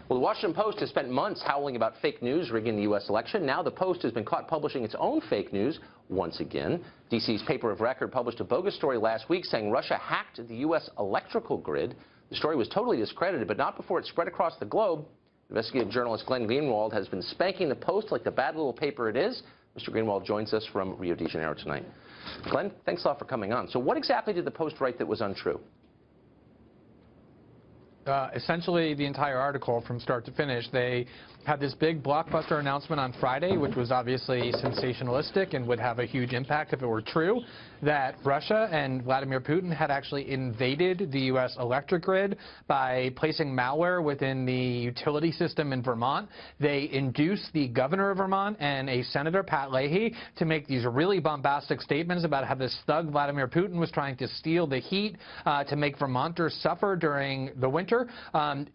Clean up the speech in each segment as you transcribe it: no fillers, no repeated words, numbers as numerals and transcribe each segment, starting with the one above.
Well, the Washington Post has spent months howling about fake news rigging the U.S. election. Now the Post has been caught publishing its own fake news once again. D.C.'s paper of record published a bogus story last week saying Russia hacked the U.S. electrical grid. The story was totally discredited, but not before it spread across the globe. Investigative journalist Glenn Greenwald has been spanking the Post like the bad little paper it is. Mr. Greenwald joins us from Rio de Janeiro tonight. Glenn, thanks a lot for coming on. So what exactly did the Post write that was untrue? Essentially the entire article from start to finish. They had this big blockbuster announcement on Friday, which was obviously sensationalistic and would have a huge impact if it were true, that Russia and Vladimir Putin had actually invaded the U.S. electric grid by placing malware within the utility system in Vermont. They induced the governor of Vermont and a senator, Pat Leahy, to make these really bombastic statements about how this thug Vladimir Putin was trying to steal the heat to make Vermonters suffer during the winter.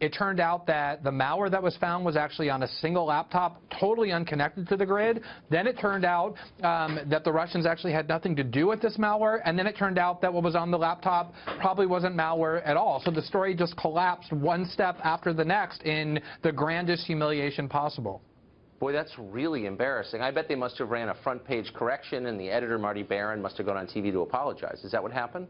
It turned out that the malware that was found was actually on a single laptop, totally unconnected to the grid. Then it turned out that the Russians actually had nothing to do with this malware, and then it turned out that what was on the laptop probably wasn't malware at all. So the story just collapsed one step after the next in the grandest humiliation possible. Boy, that's really embarrassing. I bet they must have ran a front page correction, and the editor, Marty Barron, must have gone on TV to apologize. Is that what happened?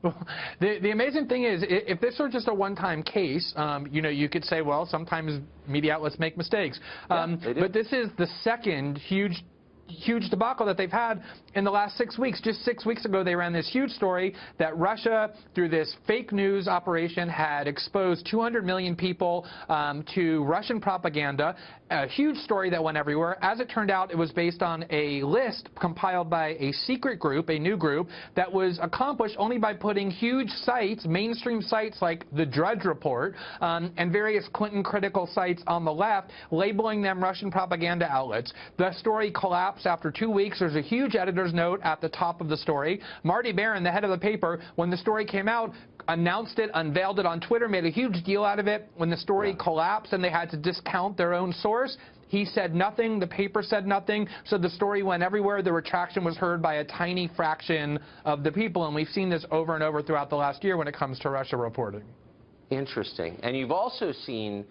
Well, the amazing thing is, if this were just a one-time case, you know, you could say, well, sometimes media outlets make mistakes. Yeah, they do. But this is the second huge debacle that they've had in the last 6 weeks. Just 6 weeks ago, they ran this huge story that Russia, through this fake news operation, had exposed 200 million people to Russian propaganda. A huge story that went everywhere. As it turned out, it was based on a list compiled by a secret group, a new group, that was accomplished only by putting huge sites, mainstream sites like the Drudge Report, and various Clinton-critical sites on the left, labeling them Russian propaganda outlets. The story collapsed after 2 weeks. There's a huge editor's note at the top of the story. Marty Barron, the head of the paper, when the story came out, announced it, unveiled it on Twitter, made a huge deal out of it. When the story collapsed and they had to discount their own source, he said nothing, the paper said nothing, so the story went everywhere. The retraction was heard by a tiny fraction of the people, and we've seen this over and over throughout the last year when it comes to Russia reporting. Interesting. And you've also seen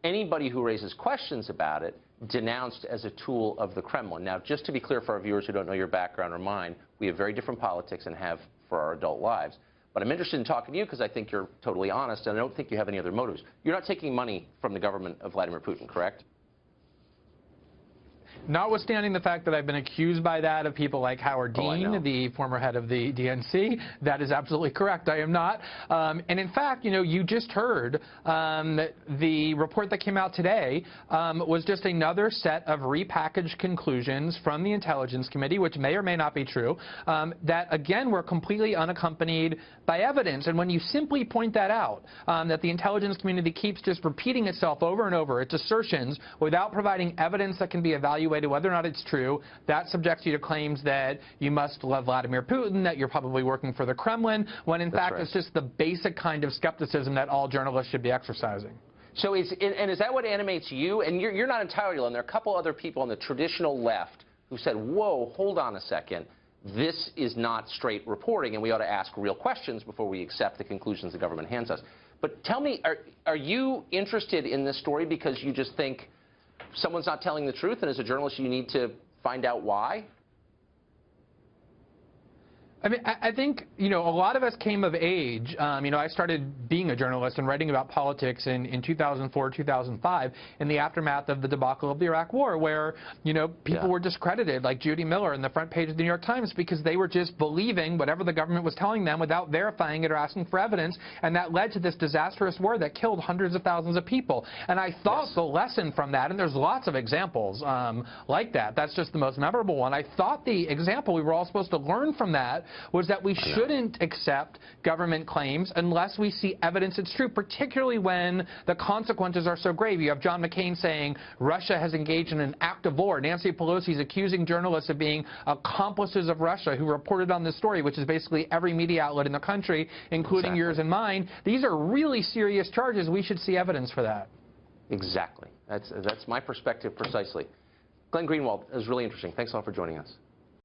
anybody who raises questions about it denounced as a tool of the Kremlin. Now, just to be clear for our viewers who don't know your background or mine, we have very different politics and have for our adult lives. But I'm interested in talking to you because I think you're totally honest, and I don't think you have any other motives. You're not taking money from the government of Vladimir Putin, correct? Notwithstanding the fact that I've been accused by that of people like Howard Dean, the former head of the DNC, that is absolutely correct. I am not. And in fact, you know, you just heard the report that came out today was just another set of repackaged conclusions from the Intelligence Committee, which may or may not be true, that, again, were completely unaccompanied by evidence. And when you simply point that out, that the intelligence community keeps just repeating itself over and over, its assertions, without providing evidence that can be evaluated whether or not it's true, that subjects you to claims that you must love Vladimir Putin, that you're probably working for the Kremlin, when in fact it's just the basic kind of skepticism that all journalists should be exercising. So is that what animates you? And you're not entirely alone. There are a couple other people on the traditional left who said, whoa, hold on a second. This is not straight reporting, and we ought to ask real questions before we accept the conclusions the government hands us. But tell me, are you interested in this story because you just think someone's not telling the truth, and as a journalist you need to find out why? I mean, I think, you know, a lot of us came of age. You know, I started being a journalist and writing about politics in 2004, 2005, in the aftermath of the debacle of the Iraq War, where, you know, people were discredited, like Judy Miller in the front page of the New York Times, because they were just believing whatever the government was telling them without verifying it or asking for evidence, and that led to this disastrous war that killed hundreds of thousands of people. And I thought the lesson from that, and there's lots of examples like that, that's just the most memorable one. I thought the example we were all supposed to learn from that was that we shouldn't accept government claims unless we see evidence it's true, particularly when the consequences are so grave. You have John McCain saying Russia has engaged in an act of war. Nancy Pelosi is accusing journalists of being accomplices of Russia who reported on this story, which is basically every media outlet in the country, including yours and mine. These are really serious charges. We should see evidence for that. Exactly. That's my perspective precisely. Glenn Greenwald, it was really interesting. Thanks a lot for joining us.